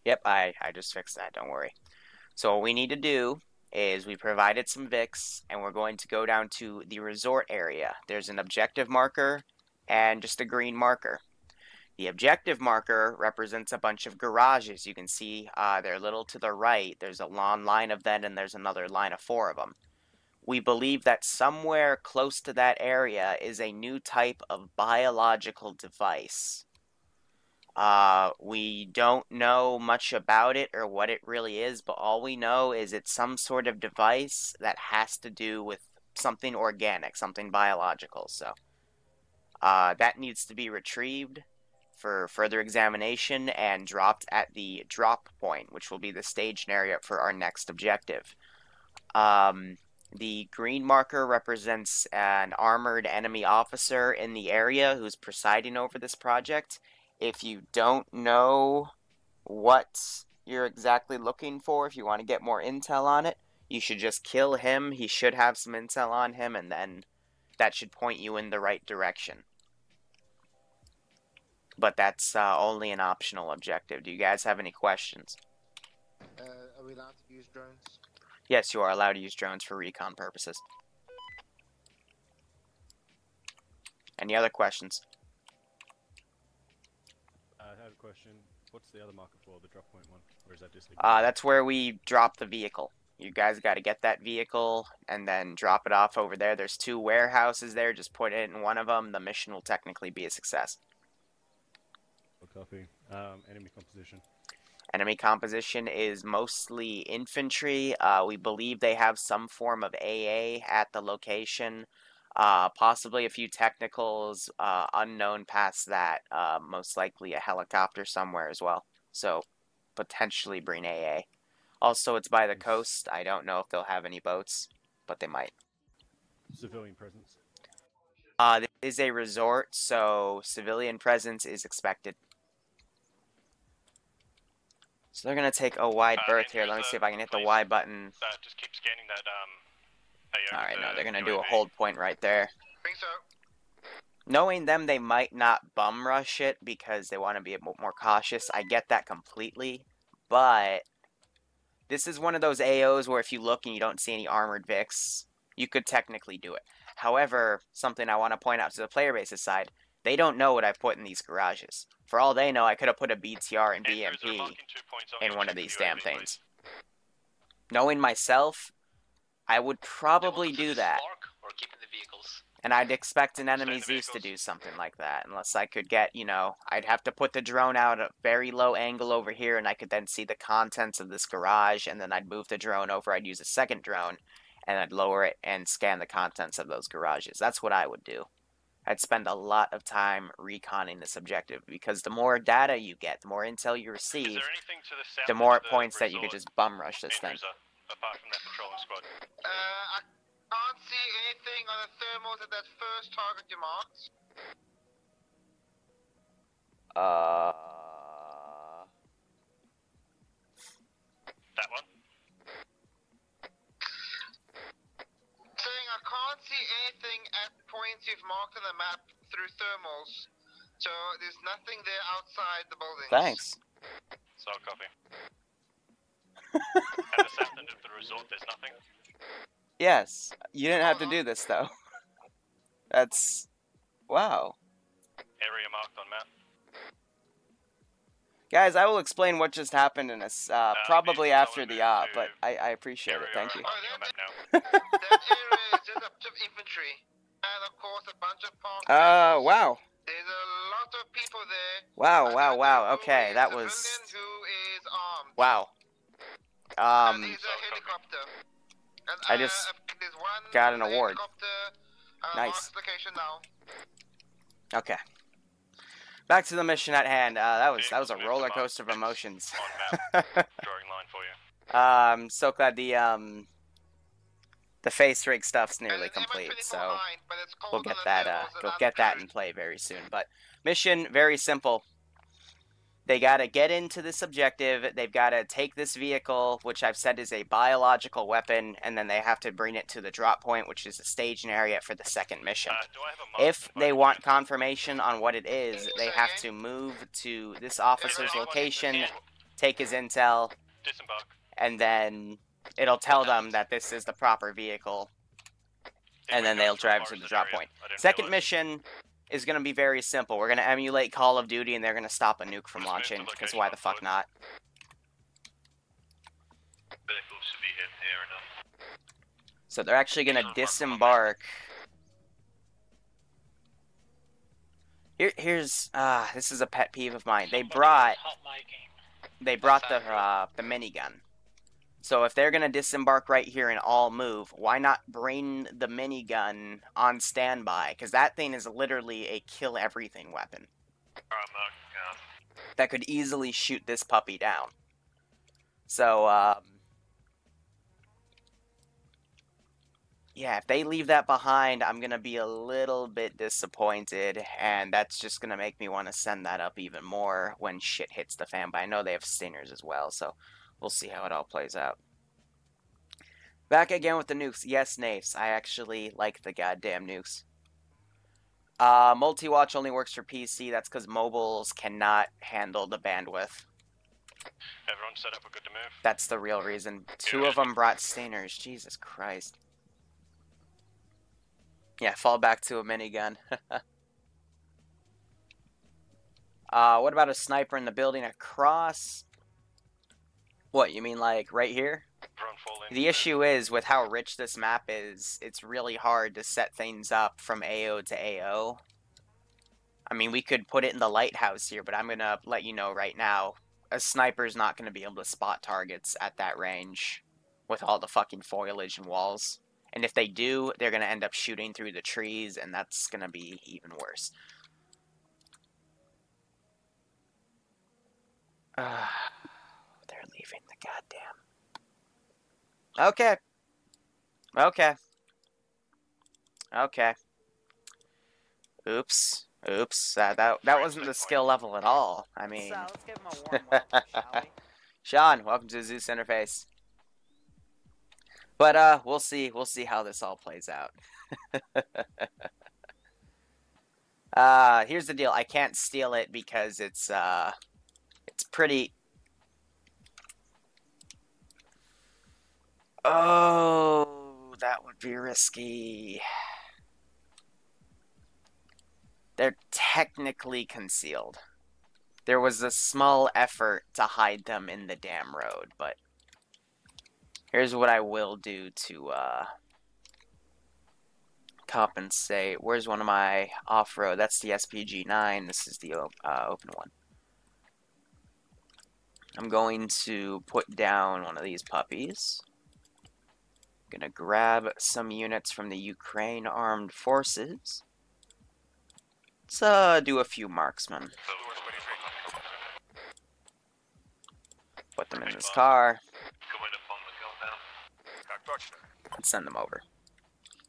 Yep, I just fixed that, don't worry. So what we need to do is we provided some VIX, and we're going to go down to the resort area. There's an objective marker and just a green marker. The objective marker represents a bunch of garages. You can see they're a little to the right. There's a long line of them, and there's another line of 4 of them. We believe that somewhere close to that area is a new type of biological device. We don't know much about it or what it really is, but all we know is it's some sort of device that has to do with something organic, something biological. So, that needs to be retrieved for further examination and dropped at the drop point, which will be the staged area for our next objective. The green marker represents an armored enemy officer in the area who's presiding over this project. If you don't know what you're exactly looking for, if you want to get more intel on it, you should just kill him. He should have some intel on him, and then that should point you in the right direction. But that's only an optional objective. Do you guys have any questions? Are we allowed to use drones? Yes, you are allowed to use drones for recon purposes. Any other questions? I have a question. What's the other marker for, the drop point one? Or is that just... That's where we drop the vehicle. You guys got to get that vehicle and then drop it off over there. There's 2 warehouses there. Just put it in one of them. The mission will technically be a success. Copy. Enemy composition. Enemy composition is mostly infantry. We believe they have some form of AA at the location. Possibly a few technicals, unknown past that. Most likely a helicopter somewhere as well. So, potentially bring AA. Also, it's by the coast. I don't know if they'll have any boats, but they might. Civilian presence. This is a resort, so civilian presence is expected. So they're going to take a wide berth here. Let me see if I can hit the Y button. Just keep scanning that, Alright, no, they're going to do a hold point right there. I think so. Knowing them, they might not bum rush it because they want to be a bit more cautious. I get that completely, but this is one of those AOs where if you look and you don't see any armored VIX, you could technically do it. However, something I want to point out to the player base's side, they don't know what I've put in these garages. For all they know, I could have put a BTR and BMP in one of these damn things. Knowing myself, I would probably do that. And I'd expect an enemy Zeus to do something like that. Unless I could get, you know, I'd have to put the drone out at a very low angle over here, and I could then see the contents of this garage, and then I'd move the drone over. I'd use a second drone, and I'd lower it and scan the contents of those garages. That's what I would do. I'd spend a lot of time reconning this objective, because the more data you get, the more intel you receive, the more it points that you could just bum rush this thing. Apart from that patrolling squad. I can't see anything on the thermals at that first target you marked. That one? Saying I can't see anything at points you've marked on the map through thermals. So there's nothing there outside the buildings. Thanks. So copy. At the south end of the resort, there's nothing? Yes. You didn't have to do this, though. That's... wow. Area marked on map. Guys, I will explain what just happened in a, probably after the op, but I appreciate it. Thank you. That area is just a bunch of infantry. And of course a bunch of parked wow. There's a lot of people there. Wow. Okay, that was... Who is armed. wow. There's a helicopter. And, I just there's one got an award. Nice. Location now. Okay. Back to the mission at hand. That was a roller coaster of emotions. Drawing line for you. I'm so glad the face rig stuff's nearly complete, so we'll get that in play very soon. But mission very simple. They gotta get into this objective. They've gotta take this vehicle, which I've said is a biological weapon, and then they have to bring it to the drop point, which is the staging area for the second mission. If they want confirmation on what it is, they have to move to this officer's location, take his intel, Disembark. and then it'll tell them that this is the proper vehicle, and then they'll drive to the drop point. Second mission is going to be very simple. We're going to emulate Call of Duty, and they're going to stop a nuke from launching, because why the fuck not? Vehicles should be hidden here enough. So they're actually going to disembark. Here's this is a pet peeve of mine. They brought the minigun. So if they're gonna disembark right here and all move, why not bring the minigun on standby? Because that thing is literally a kill everything weapon that could easily shoot this puppy down. So yeah, if they leave that behind, I'm going to be a little bit disappointed, and that's just going to make me want to send that up even more when shit hits the fan, but I know they have stingers as well, so we'll see how it all plays out. Back again with the nukes. Yes, Nafes, I actually like the goddamn nukes. Multi-watch only works for PC, that's because mobiles cannot handle the bandwidth. Everyone set up, we're good to move. That's the real reason. 2 of them brought stingers, Jesus Christ. Yeah, fall back to a minigun. What about a sniper in the building across? What, you mean like right here? The issue is, with how rich this map is, it's really hard to set things up from AO to AO. I mean, we could put it in the lighthouse here, but I'm going to let you know right now, a sniper's not going to be able to spot targets at that range with all the fucking foliage and walls. And if they do, they're going to end up shooting through the trees, and that's going to be even worse. They're leaving the goddamn... Okay. Okay. Okay. Oops. Oops. That wasn't the skill level at all. I mean... So, let's give him a warm welcome, shall we? Sean, welcome to Zeus Interface. But, we'll see how this all plays out. Here's the deal. I can't steal it because it's pretty... Oh, that would be risky. They're technically concealed. There was a small effort to hide them in the damn road, but... Here's what I will do to, compensate. Where's one of my off-road? That's the SPG-9. This is the open one. I'm going to put down one of these puppies. Gonna grab some units from the Ukraine Armed Forces. Let's, do a few marksmen. Put them in this car. And send them over.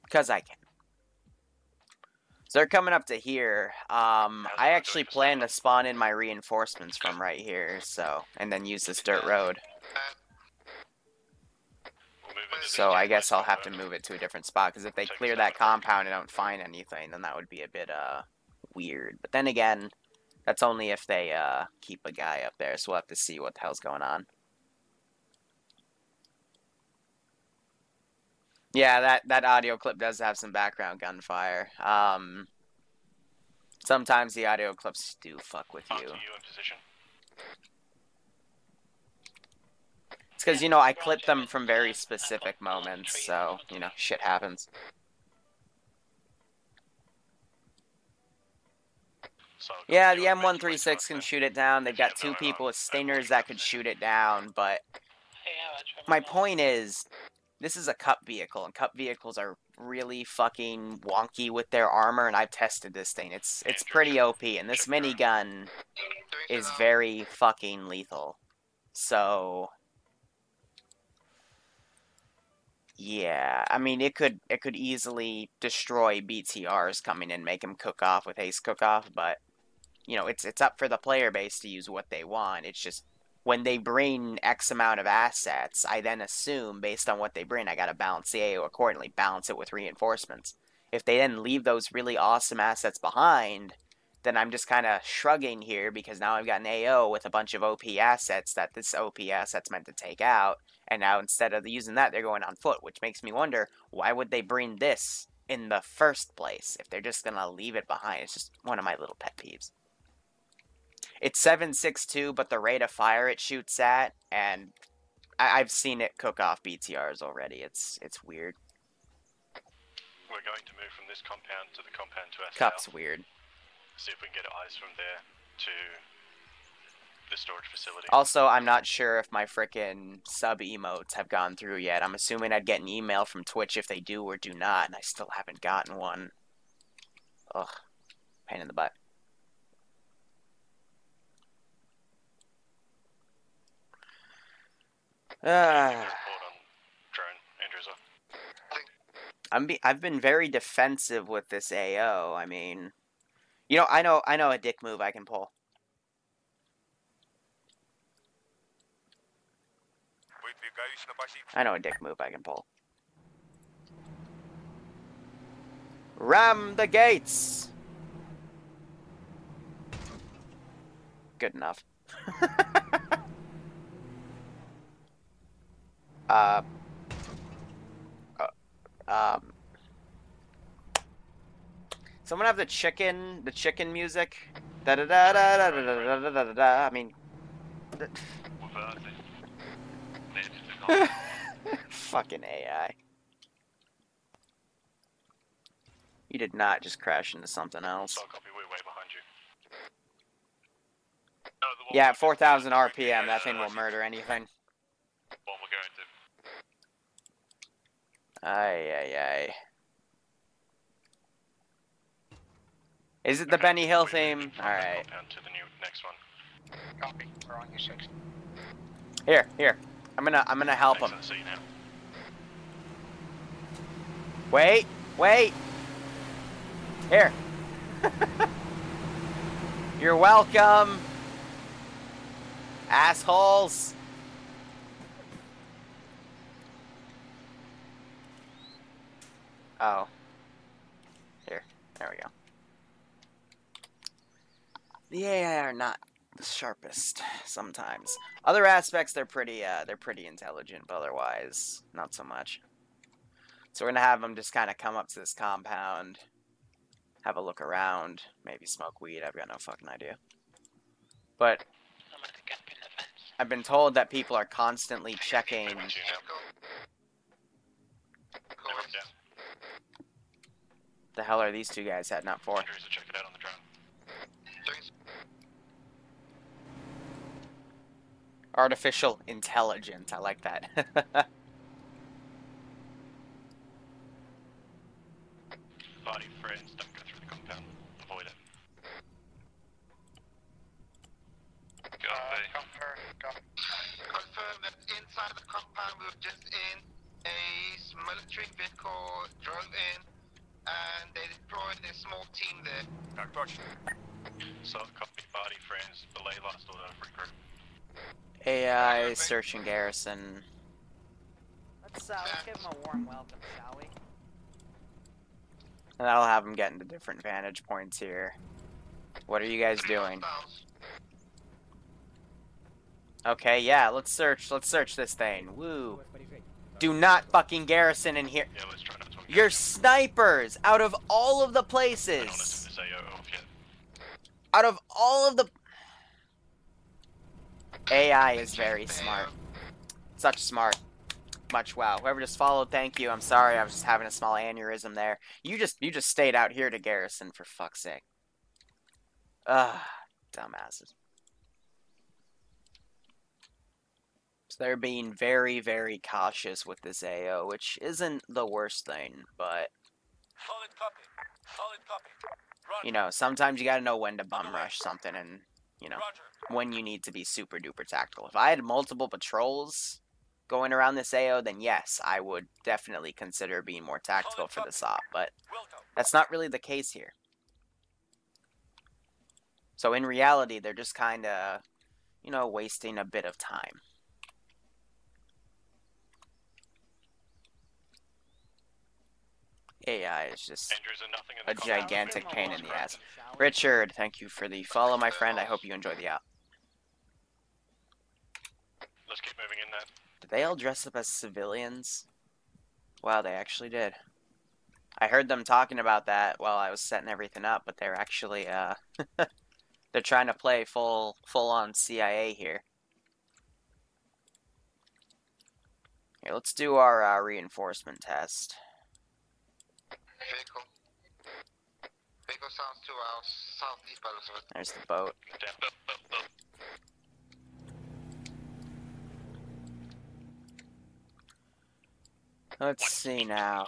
Because I can. So they're coming up to here. I actually plan to spawn in my reinforcements from right here, so, and then use this dirt road. So I guess I'll have to move it to a different spot, because if they clear that compound and don't find anything, then that would be a bit, weird. But then again, that's only if they, keep a guy up there, so we'll have to see what the hell's going on. Yeah, that audio clip does have some background gunfire. Sometimes the audio clips do fuck with you. It's because, you know, I clip them from very specific moments, so, you know, shit happens. Yeah, the M136 can shoot it down. They've got 2 people with stingers that could shoot it down, but my point is, this is a cup vehicle, and cup vehicles are really fucking wonky with their armor, and I've tested this thing. It's pretty OP, and this minigun is very fucking lethal. So, yeah, I mean, it could easily destroy BTRs coming in, make them cook off with haste cook off, but, you know, it's up for the player base to use what they want. It's just, when they bring X amount of assets, I then assume, based on what they bring, I gotta balance the AO accordingly, balance it with reinforcements. If they then leave those really awesome assets behind, then I'm just kind of shrugging here because now I've got an AO with a bunch of OP assets that this OP asset's meant to take out, and now instead of using that, they're going on foot, which makes me wonder, why would they bring this in the first place if they're just going to leave it behind? It's just one of my little pet peeves. It's 7.62, but the rate of fire it shoots at, and I've seen it cook off BTRs already. It's weird. We're going to move from this compound to the compound to our Cup's south. weird. See if we can get eyes from there to the storage facility. Also, I'm not sure if my frickin' sub emotes have gone through yet. I'm assuming I'd get an email from Twitch if they do or do not, and I still haven't gotten one. Ugh. Pain in the butt. I've been very defensive with this AO. I mean, you know, I know a dick move I can pull. I know a dick move I can pull. Ram the gates. Good enough. Someone have the chicken music. Da da da da da da da da da da da. I mean, fucking AI. You did not just crash into something else. Yeah, 4,000 RPM. That thing will murder anything. Ay. Is it the Benny Hill theme? Alright. Copy. We're on your 6. Here. I'm gonna help him. Wait. Here. You're welcome. Assholes. Oh. Here. There we go. The AI are not the sharpest sometimes. Other aspects they're pretty intelligent, but otherwise not so much. So we're gonna have them just kind of come up to this compound, have a look around, maybe smoke weed. I've got no fucking idea. But I've been told that people are constantly checking. The hell are these two guys heading up for? Artificial intelligence. I like that. Body friends, don't go through the compound. Avoid it. Confirm that inside the compound we were just in, a military vehicle drove in, and they deployed a small team there. Soft copy, body friends, belay last order, regroup. AI searching garrison. Let's give him a warm welcome, shall we? And that'll have them get into different vantage points here. What are you guys doing? Okay, yeah, let's search this thing. Woo. Do not fucking garrison in here. Yeah, let's try not to engage. You're snipers out of all of the places. Out of all of the... AI is very smart. Such smart. Much wow. Whoever just followed, thank you. I'm sorry, I was just having a small aneurysm there. You just stayed out here to garrison, for fuck's sake. Ugh, dumbasses. So they're being very, very cautious with this AO, which isn't the worst thing, but... Solid copy. Solid copy. Roger. You know, sometimes you gotta know when to bum rush something and, you know, Roger. when you need to be super duper tactical. If I had multiple patrols going around this AO, then yes, I would definitely consider being more tactical for this op, but Welcome. that's not really the case here. So in reality, they're just kind of, you know, wasting a bit of time. AI is just Andrews are nothing in a the compound. gigantic pain in the ass. Shall we? Richard, thank you for the follow, my friend. I hope you enjoy the out. Let's keep moving in there. Did they all dress up as civilians? Wow, they actually did. I heard them talking about that while I was setting everything up, but they're actually, they're trying to play full-on CIA here. Okay, let's do our reinforcement test. Vehicle. Vehicle sounds to our southeast by the looks of it. There's the boat. Let's see now.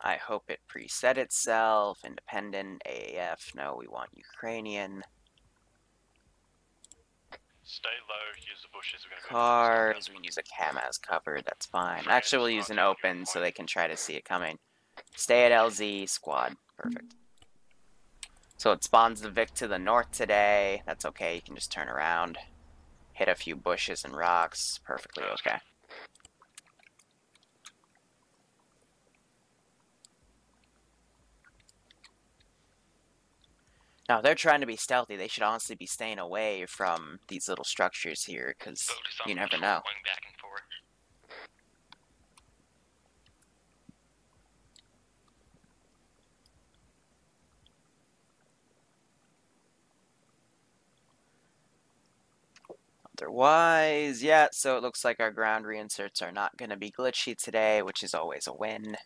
I hope it preset itself. Independent, AAF. No, we want Ukrainian. Stay low, use the bushes. We're gonna Cars. We can use a cam as cover. That's fine. Actually, we'll use an open so they can try to see it coming. Stay at LZ. Squad. Perfect. So it spawns the Vic to the north today. That's okay. You can just turn around. Hit a few bushes and rocks. Perfectly okay. Now, if they're trying to be stealthy, they should honestly be staying away from these little structures here, because you never know. Going back and forth. Otherwise, yeah, so it looks like our ground reinserts are not going to be glitchy today, which is always a win.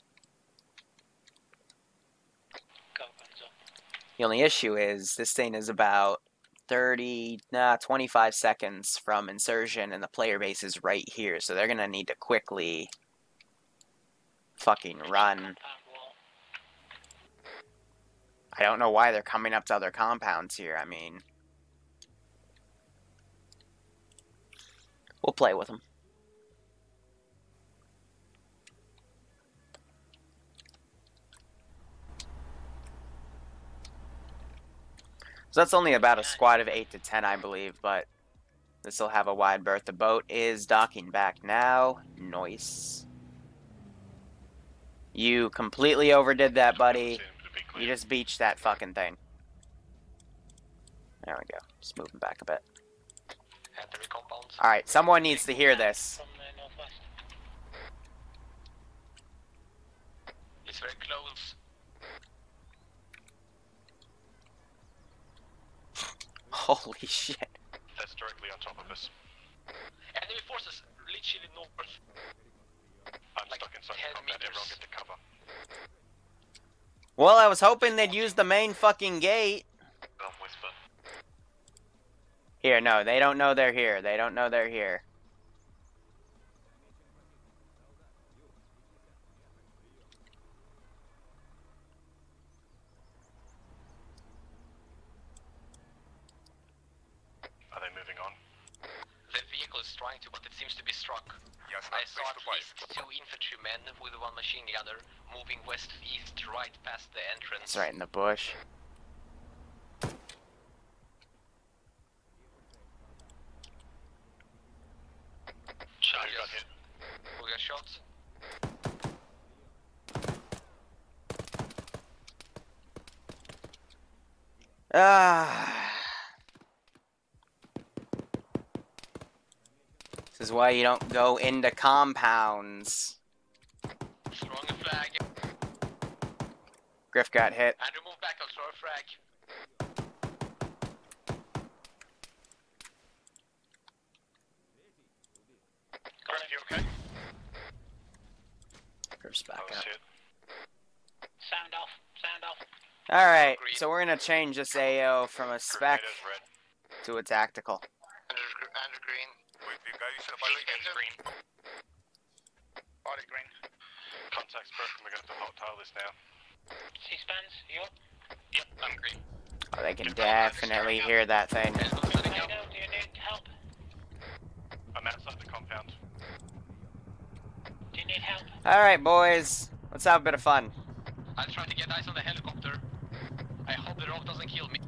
The only issue is this thing is about 25 seconds from insertion, and the player base is right here, so they're going to need to quickly fucking run. I don't know why they're coming up to other compounds here. I mean, we'll play with them. So that's only about a squad of 8 to 10, I believe, but this will have a wide berth. The boat is docking back now. Nice. You completely overdid that, buddy. You just beached that fucking thing. There we go. Just moving back a bit. Alright, someone needs to hear this. It's very close. Holy shit. That's directly on top of us. Enemy forces literally north. I'm stuck inside the 10 compound. Everyone meters. get to cover. Well, I was hoping they'd use the main fucking gate. Don't whisper. Here, no, they don't know they're here. They don't know they're here. Are they moving on? The vehicle is trying to, but it seems to be struck. Yes, I saw at least 2 infantrymen with 1 machine gunner moving west-east right past the entrance. It's right in the bush. Charlie got hit. We got shots. Ah. This is why you don't go into compounds. Throwing a flag. Griff got hit. Andrew, move back, I'll throw a flag. Griff, you okay? Griff's back Oh up. shit. Sound off, sound off. Alright, so we're gonna change this AO from a spec Grenade is red. to a tactical. Andrew Green. Green. Body green. Contact's broken. We're going to hot tile this now. C-spans, you up? Yep, I'm green. Oh, they can definitely hear that thing. Do you need help? I'm outside the compound. Do you need help? Alright, boys. Let's have a bit of fun. I'll try to get eyes on the helicopter. I hope the rock doesn't kill me.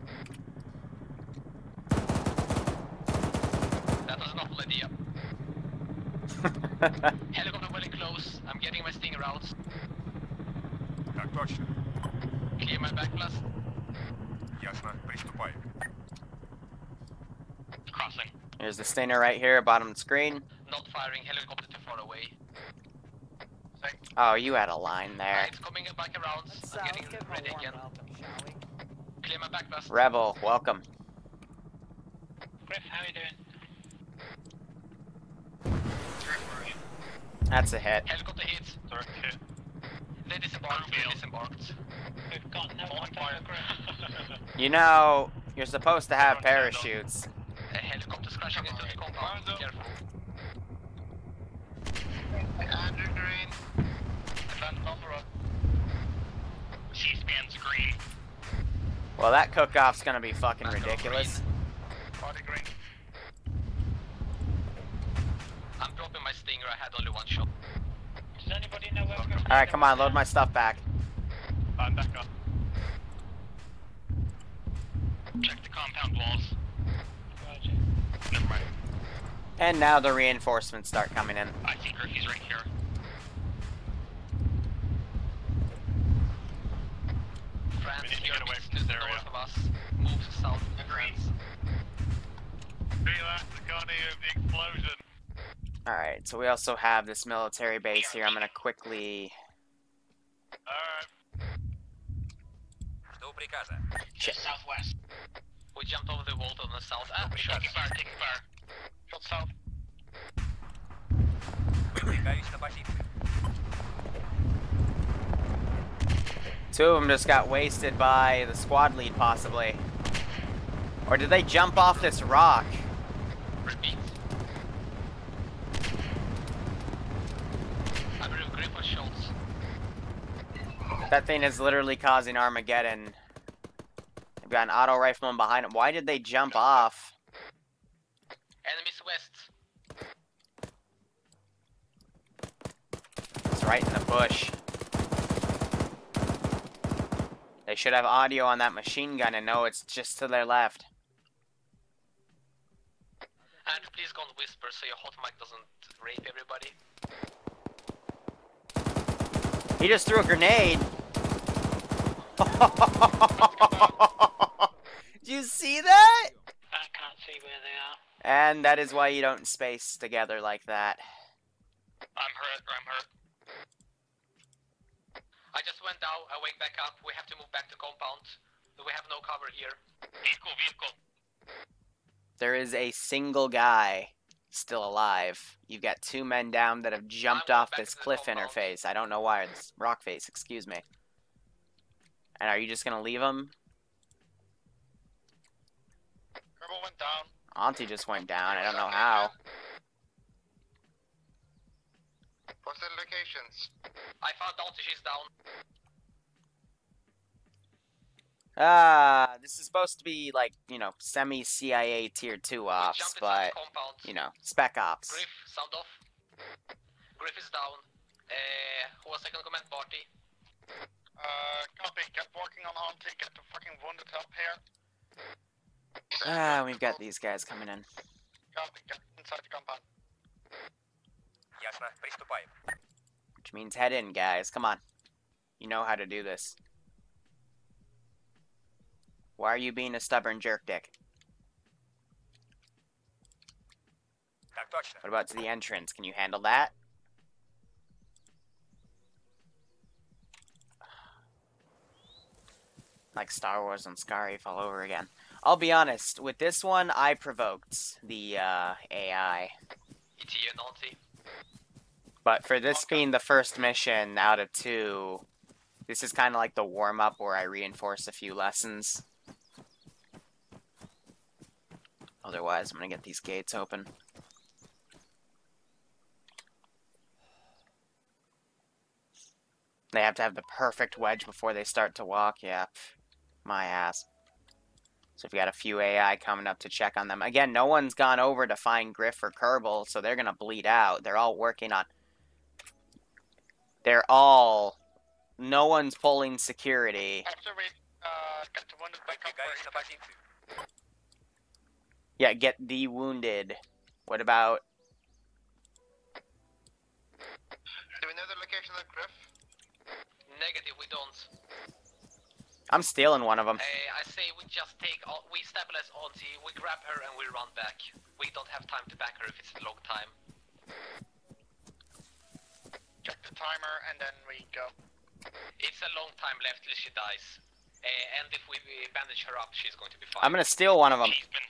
That was an awful idea. Helicopter well close. I'm getting my stinger out. Так точно. Clear my backblast. Ясно. Приступай. Crossing. Here's the stinger right here, bottom screen. Not firing. Helicopter too far away. Oh, you had a line there. It's coming back around. Let's, I'm let's getting give him ready a warm again. welcome, shall we? Clear my backblast. Rebel, welcome. Griff, how you doing? That's a hit. Helicopter hit. Direct hit. They disembarked. They disembarked. We've got no one fire. You know, you're supposed to have parachutes. A helicopter's crashing into the compound. Careful. Andrew Green. Advanced bomber up. C-SPAN's green. Well, that cook-off's gonna be fucking ridiculous. Party green. I'm dropping my stinger. I had only one shot. Does anybody know where we're going? Alright, come on, load my stuff back. I'm back up. Check the compound walls. Roger. Never mind. And now the reinforcements start coming in. I see Griff. He's right here. France, We need to you're get away east from to this the area. north of us. Move south of France. Relax, I can't hear the explosion. Alright, so we also have this military base here. I'm gonna quickly... Alright. Shit. Southwest. We jumped over the wall to the south. Ah, taking fire, taking fire. Shot south. Two of them just got wasted by the squad lead, possibly. Or did they jump off this rock? Repeat. I believe Griff was shots. That thing is literally causing Armageddon. They've got an auto rifleman behind him. Why did they jump off? Enemies west. It's right in the bush. They should have audio on that machine gun and know it's just to their left. And please go and whisper so your hot mic doesn't rape everybody. He just threw a grenade. Did you see that? I can't see where they are. And that is why you don't space together like that. I'm hurt. I just went down, I wake back up. We have to move back to compound. We have no cover here. Vehicle. There is a single guy still alive. You've got two men down that have jumped off this cliff interface. I don't know why. This rock face, excuse me. And are you just gonna leave him? Rebel went down. Auntie just went down. I don't know how. What's the locations? I found out she's down. This is supposed to be like, you know, semi-CIA tier 2 ops, Jumped into but, the compound. you know, spec ops. Griff, sound off. Griff is down. Who was second command party? Copy. Get working on Auntie. Get the fucking wounded up here. We've got these guys coming in. Copy. Get inside the compound. Which means head in, guys. Come on. You know how to do this. Why are you being a stubborn jerk dick? What about to the entrance? Can you handle that? Like Star Wars on Scarif all over again. I'll be honest, with this one, I provoked the AI. ET and Auntie. But for this being the first mission out of 2, this is kind of like the warm-up where I reinforce a few lessons. Otherwise, I'm going to get these gates open. They have to have the perfect wedge before they start to walk. Yeah, my ass. So if you got a few AI coming up to check on them. Again, no one's gone over to find Griff or Kerbal, so they're going to bleed out. They're all working on... No one's pulling security. After we get the wounded back up. Yeah, get the wounded. What about... I'm stealing one of them. I say we just we stabilize Auntie, we grab her and we run back. We don't have time to back her if it's a long time. Check the timer and then we go. It's a long time left till she dies. And if we bandage her up, she's going to be fine. I'm gonna steal one of them. She's been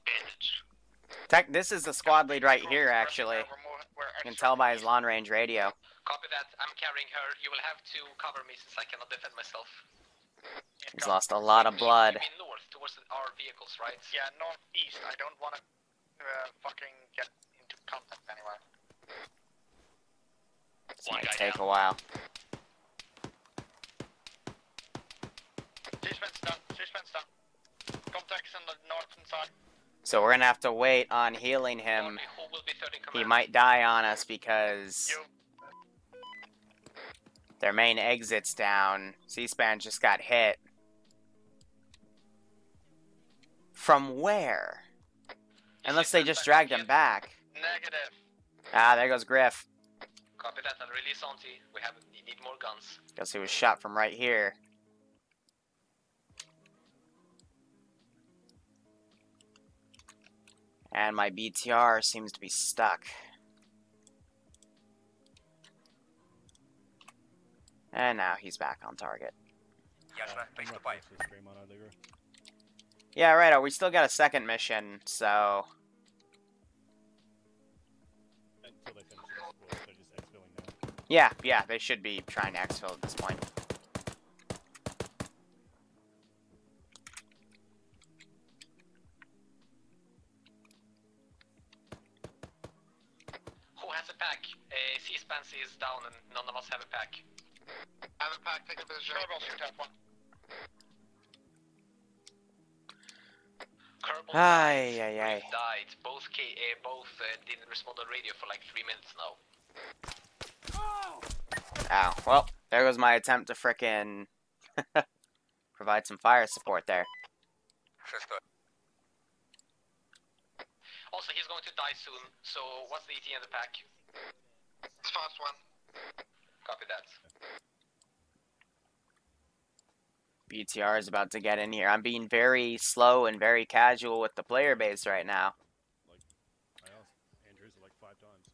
bandaged. This is the squad lead right here, actually. You can tell by his long range radio. Copy that. I'm carrying her. You will have to cover me since I cannot defend myself. He's lost a lot of blood. You mean north, towards our vehicles, right? Yeah, northeast. I don't want to fucking get into contact anywhere. It's gonna take a while. Suspense done. Suspense done. Contacts on the northern side. So we're gonna have to wait on healing him. Who will be third in He command? might die on us because You. their main exit's down. C-SPAN just got hit. From where? Unless they just dragged him back. Negative. Ah, there goes Griff. Copy that. I'll release Auntie. We need more guns. Guess he was shot from right here. And my BTR seems to be stuck. And now he's back on target. Yeah, right. We still got a second mission, so... Until they finish the squad, so just exfilling now. Yeah, they should be trying to exfil at this point. Who has a pack? C-SPAN is down and none of us have a pack. I have a pack. Take a position. Kerbal should have one. Kerbal Ay. died. Both didn't respond on radio for like 3 minutes now. Ow. Well, there goes my attempt to frickin' provide some fire support there. Also, he's going to die soon, so what's the ET in the pack? It's fast one. Copy that. BTR is about to get in here. I'm being very slow and very casual with the player base right now. Like, I asked Andrews like 5 times.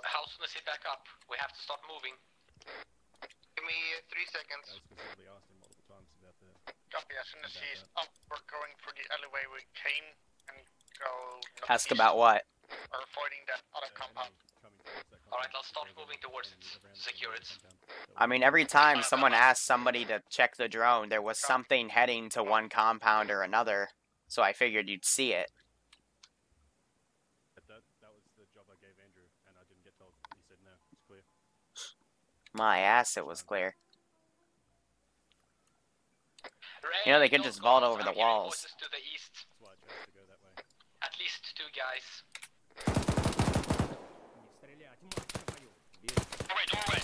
How soon is he back up? We have to start moving. Give me 3 seconds. I specifically asked him multiple times about the... Copy. As soon as he's up, we're going for the alleyway we came and go. Ask about what? Or avoiding that other compound. Alright, I'll start moving towards it. Secure it. I mean, every time someone asked somebody to check the drone, there was something heading to one compound or another, so I figured you'd see it. That was the job I gave Andrew, and I didn't get told. He said no, it's clear. My ass, it was clear. You know, they could just vault over the walls. To the east. That's why I chose to go that way. At least 2 guys. Doorway.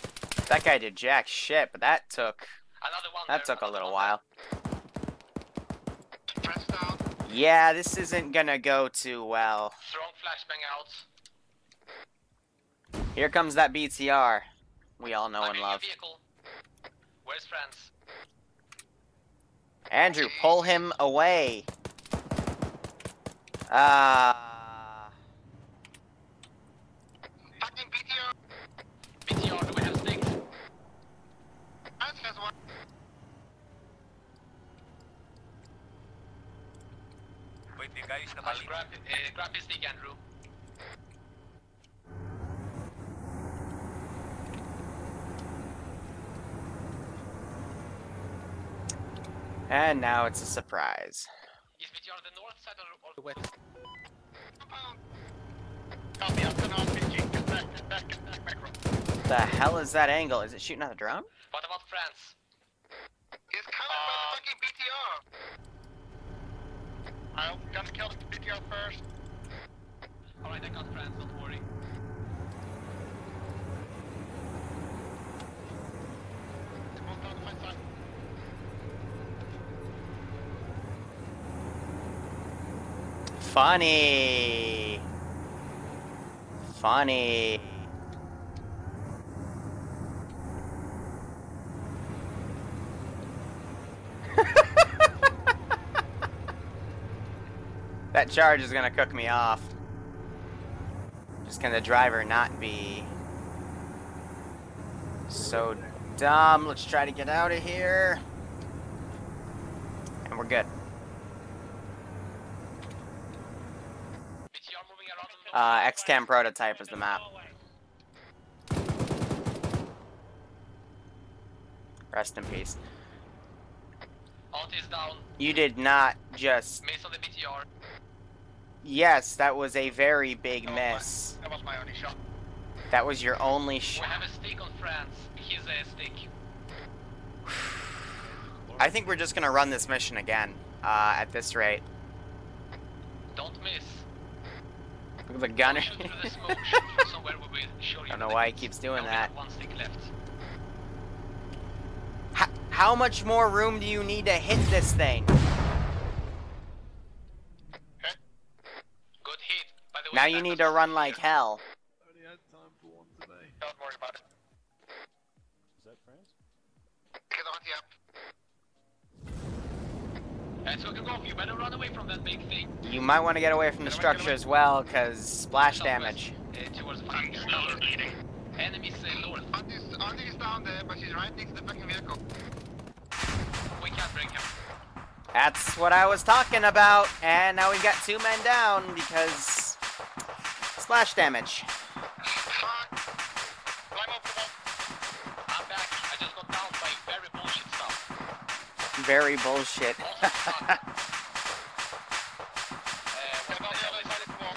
That guy did jack shit, but that took Another one. a little while. Press down. Yeah, this isn't gonna go too well. Strong flashbang out. Here comes that BTR we all know I'm and in love. your vehicle. Where's France? Andrew, pull him away. Fucking BTR. BTR, do we have sticks? France has one. I'll grab his stick, Andrew. And now it's a surprise. Is BTR on the north side or the west? Copy. I'm gonna RPG. Get back, macro. The hell is that angle? Is it shooting at the drone? What about France? He's coming by the fucking BTR. I'm gonna kill the BTR first. Alright, I got France, don't worry. Come down to my side. Funny. Funny. That charge is gonna cook me off. Just can the driver not be so dumb? Let's try to get out of here. And we're good. X-Cam prototype is the map. Rest in peace. Alt is down. You did not just... Miss on the BTR. Yes, that was a very big miss. That was my only shot. That was your only shot. We have a stick on France. He's a stick. I think we're just gonna run this mission again, at this rate. Don't miss. Look at the gunner. Shoot through the smoke, shoot through somewhere we will show you. I don't know why he keeps doing We that. have one stick left. How much more room do you need to hit this thing? Good hit. By the way, Now you need to run like hell. Only had time for one today. Don't worry about it. Is that France? Get on the app. So you better run away from that big thing. You might want to get away from the structure as well, because splash damage. Towards the front. Still bleeding. Enemies north. Auntie is down there, but she's right next to the fucking vehicle. We can't bring him. That's what I was talking about, and now we've got 2 men down because splash damage. Fuck. Climb up the wall. I'm back. I just got down by very bullshit stuff. Very bullshit. What about the other side of the wall?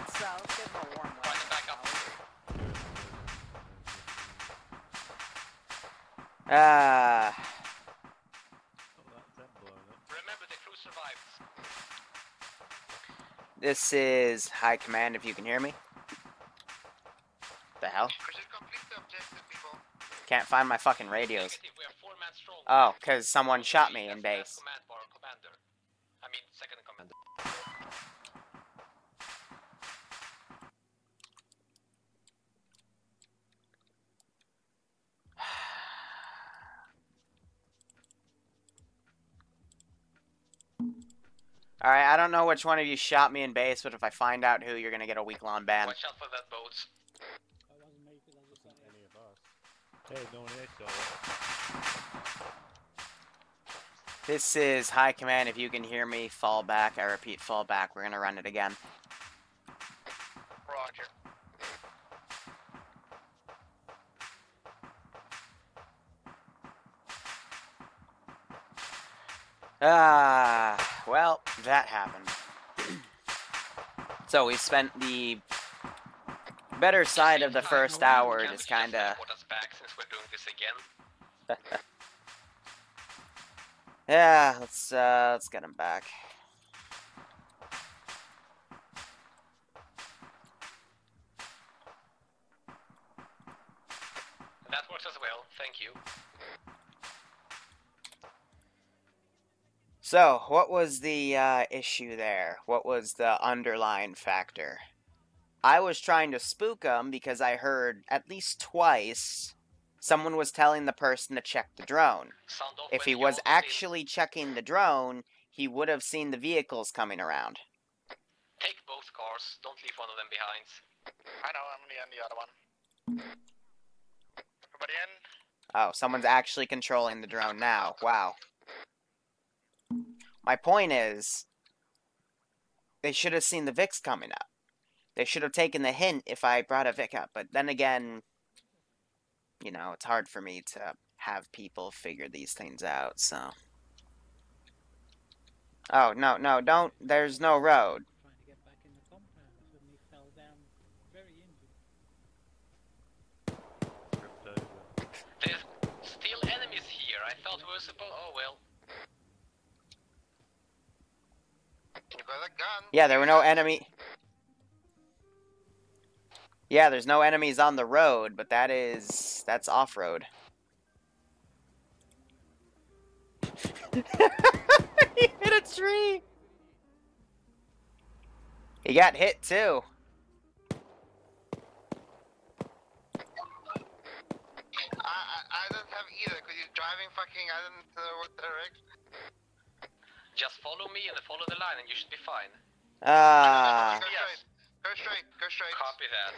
Let's give him a warm welcome. Right, back up. Oh, that blown up. Remember, the crew survives. This is High Command, if you can hear me. The hell? We should complete the objective, people. Can't find my fucking radios. Negative, we are 4 men strong. Oh, because someone shot me in base. Command for our commander. I mean, second commander. Alright, I don't know which one of you shot me in base, but if I find out who, you're gonna get a week-long ban. Watch out for that boat. Wasn't any of us. Hey, no one else saw it. This is High Command, if you can hear me, fall back. I repeat, fall back. We're gonna run it again. Roger. Well, that happened. So we spent the better side of the first hour just kinda... Put us back since we're doing this again. Yeah, let's get him back. That works as well, thank you. So, what was the issue there? What was the underlying factor? I was trying to spook him because I heard at least twice someone was telling the person to check the drone. If he was actually checking the drone, he would have seen the vehicles coming around. Take both cars, don't leave one of them behind. I know, I'm in the other one. Everybody in? Oh, someone's actually controlling the drone now. Wow. My point is, they should have seen the Vics coming up. They should have taken the hint if I brought a Vic up. But then again, you know, it's hard for me to have people figure these things out, so... Oh, no, no, don't. There's no road. Trying to get back in the compound when he fell down very injured. There's still enemies here. I thought we were supposed... Oh, well. You got a gun. Yeah, there were no enemy... Yeah, there's no enemies on the road, but that's off-road. He hit a tree! He got hit, too. I don't have either, because he's driving driving fucking, I don't know what direction. Just follow me and follow the line and you should be fine. Ah. Go straight. Go straight. Go straight. Copy that.